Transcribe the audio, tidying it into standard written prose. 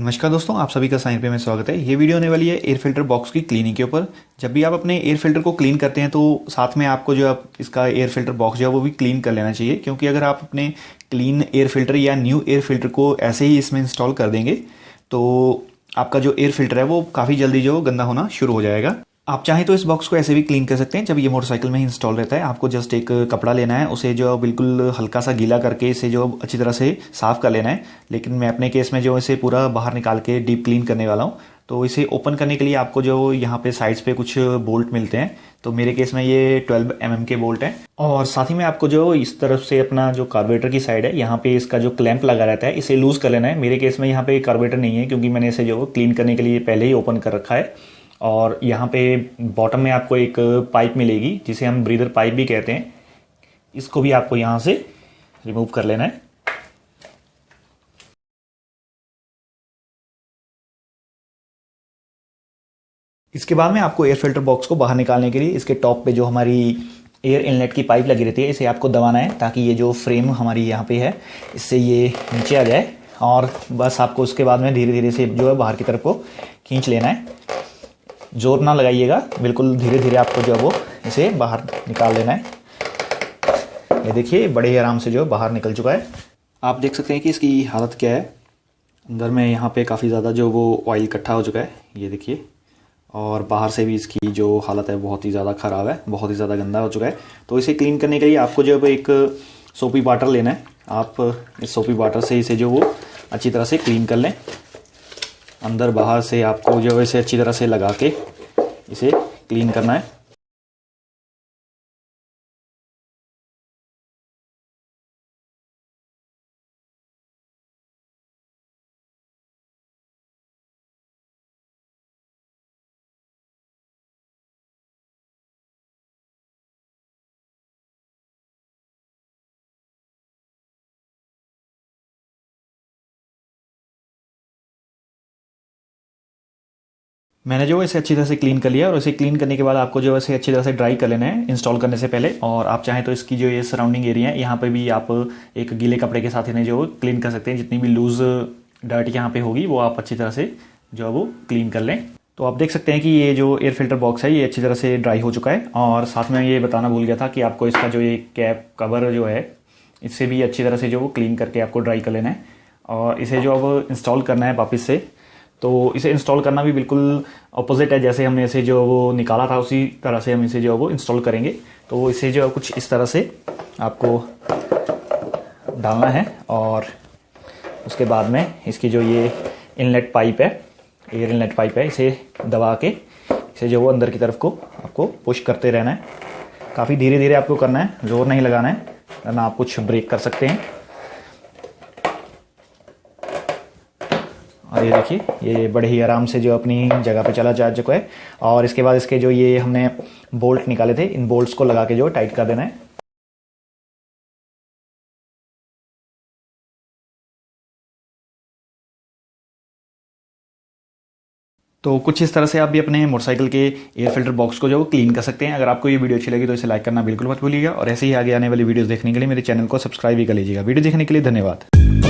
नमस्कार दोस्तों, आप सभी का साइन पे में स्वागत है। ये वीडियो होने वाली है एयर फिल्टर बॉक्स की क्लीनिंग के ऊपर। जब भी आप अपने एयर फिल्टर को क्लीन करते हैं तो साथ में आपको जो आप इसका एयर फिल्टर बॉक्स जो है वो भी क्लीन कर लेना चाहिए, क्योंकि अगर आप अपने क्लीन एयर फिल्टर या न्यू एयर फिल्टर को ऐसे ही इसमें इंस्टॉल कर देंगे तो आपका जो एयर फिल्टर है वो काफ़ी जल्दी जो गंदा होना शुरू हो जाएगा। आप चाहें तो इस बॉक्स को ऐसे भी क्लीन कर सकते हैं। जब ये मोटरसाइकिल में ही इंस्टॉल रहता है, आपको जस्ट एक कपड़ा लेना है, उसे जो बिल्कुल हल्का सा गीला करके इसे जो अच्छी तरह से साफ़ कर लेना है। लेकिन मैं अपने केस में जो इसे पूरा बाहर निकाल के डीप क्लीन करने वाला हूँ। तो इसे ओपन करने के लिए आपको जो यहाँ पे साइड्स पे कुछ बोल्ट मिलते हैं, तो मेरे केस में ये 12 mm के बोल्ट हैं। और साथ ही में आपको जो इस तरफ से अपना जो कार्बोरेटर की साइड है, यहाँ पे इसका जो क्लैंप लगा रहता है, इसे लूज़ कर लेना है। मेरे केस में यहाँ पे कार्बोरेटर नहीं है, क्योंकि मैंने इसे जो क्लीन करने के लिए पहले ही ओपन कर रखा है। और यहाँ पे बॉटम में आपको एक पाइप मिलेगी, जिसे हम ब्रीदर पाइप भी कहते हैं। इसको भी आपको यहाँ से रिमूव कर लेना है। इसके बाद में आपको एयर फिल्टर बॉक्स को बाहर निकालने के लिए इसके टॉप पे जो हमारी एयर इनलेट की पाइप लगी रहती है, इसे आपको दबाना है, ताकि ये जो फ्रेम हमारी यहाँ पे है इससे ये नीचे आ जाए। और बस आपको उसके बाद में धीरे धीरे से जो है बाहर की तरफ को खींच लेना है। जोर ना लगाइएगा, बिल्कुल धीरे धीरे आपको जो है वो इसे बाहर निकाल लेना है। ये देखिए बड़े ही आराम से जो बाहर निकल चुका है। आप देख सकते हैं कि इसकी हालत क्या है। अंदर में यहाँ पे काफ़ी ज़्यादा जो वो ऑयल इकट्ठा हो चुका है, ये देखिए। और बाहर से भी इसकी जो हालत है बहुत ही ज़्यादा ख़राब है, बहुत ही ज़्यादा गंदा हो चुका है। तो इसे क्लीन करने के लिए आपको जो है एक सोपी वाटर लेना है। आप इस सोपी वाटर से इसे जो वो अच्छी तरह से क्लीन कर लें। अंदर बाहर से आपको जो है इसे अच्छी तरह से लगा के इसे क्लीन करना है। मैंने जो है इसे अच्छी तरह से क्लीन कर लिया, और इसे क्लीन करने के बाद आपको जो है इसे अच्छी तरह से ड्राई कर लेना है इंस्टॉल करने से पहले। और आप चाहें तो इसकी जो ये सराउंडिंग एरिया है, यहाँ पे भी आप एक गीले कपड़े के साथ इन्हें जो क्लीन कर सकते हैं। जितनी भी लूज़ डर्ट यहाँ पे होगी वो आप अच्छी तरह से जो है वो क्लीन कर लें। तो आप देख सकते हैं कि ये जो एयर फिल्टर बॉक्स है ये अच्छी तरह से ड्राई हो चुका है। और साथ में ये बताना भूल गया था कि आपको इसका जो ये कैप कवर जो है, इससे भी अच्छी तरह से जो वो क्लीन करके आपको ड्राई कर लेना है। और इसे जो अब इंस्टॉल करना है वापस से, तो इसे इंस्टॉल करना भी बिल्कुल अपोजिट है। जैसे हमने इसे जो वो निकाला था उसी तरह से हम इसे जो वो इंस्टॉल करेंगे। तो इसे जो कुछ इस तरह से आपको डालना है, और उसके बाद में इसकी जो ये इनलेट पाइप है, एयर इनलेट पाइप है, इसे दबा के इसे जो वो अंदर की तरफ को आपको पुश करते रहना है। काफ़ी धीरे धीरे आपको करना है, जोर नहीं लगाना है, वरना आप कुछ ब्रेक कर सकते हैं। और ये देखिए ये बड़े ही आराम से जो अपनी जगह पे चला जा चुका है। और इसके बाद इसके जो ये हमने बोल्ट निकाले थे, इन बोल्ट्स को लगा के जो टाइट कर देना है। तो कुछ इस तरह से आप भी अपने मोटरसाइकिल के एयर फिल्टर बॉक्स को जो क्लीन कर सकते हैं। अगर आपको ये वीडियो अच्छी लगी तो इसे लाइक करना बिल्कुल मत भूलिएगा, और ऐसे ही आगे आने वाली वीडियोस देखने के लिए मेरे चैनल को सब्सक्राइब भी कर लीजिएगा। वीडियो देखने के लिए धन्यवाद।